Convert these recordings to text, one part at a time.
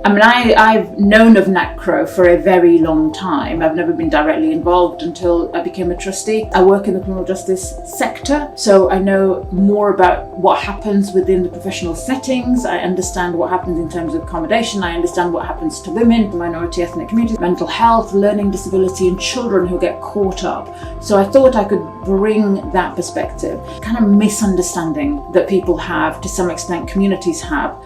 I mean, I've known of Nacro for a very long time. I've never been directly involved until I became a trustee. I work in the criminal justice sector, so I know more about what happens within the professional settings. I understand what happens in terms of accommodation. I understand what happens to women, minority ethnic communities, mental health, learning disability, and children who get caught up. So I thought I could bring that perspective, kind of misunderstanding that people have, to some extent communities have,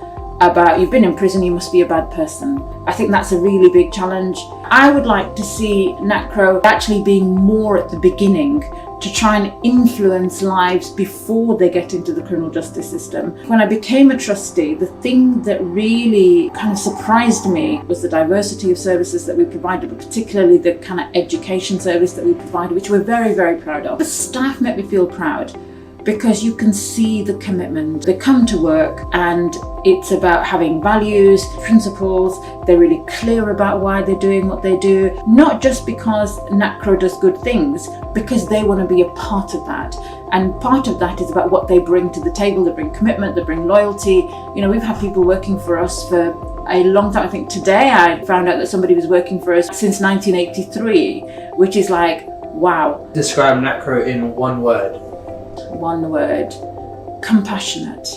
about you've been in prison, you must be a bad person. I think that's a really big challenge. I would like to see Nacro actually being more at the beginning, to try and influence lives before they get into the criminal justice system. When I became a trustee, the thing that really kind of surprised me was the diversity of services that we provided, but particularly the kind of education service that we provided, which we're very, very proud of. The staff make me feel proud, because you can see the commitment. They come to work and it's about having values, principles. They're really clear about why they're doing what they do, not just because Nacro does good things, because they want to be a part of that. And part of that is about what they bring to the table. They bring commitment, they bring loyalty. You know, we've had people working for us for a long time. I think today I found out that somebody was working for us since 1983, which is like, wow. Describe Nacro in one word. One word: compassionate.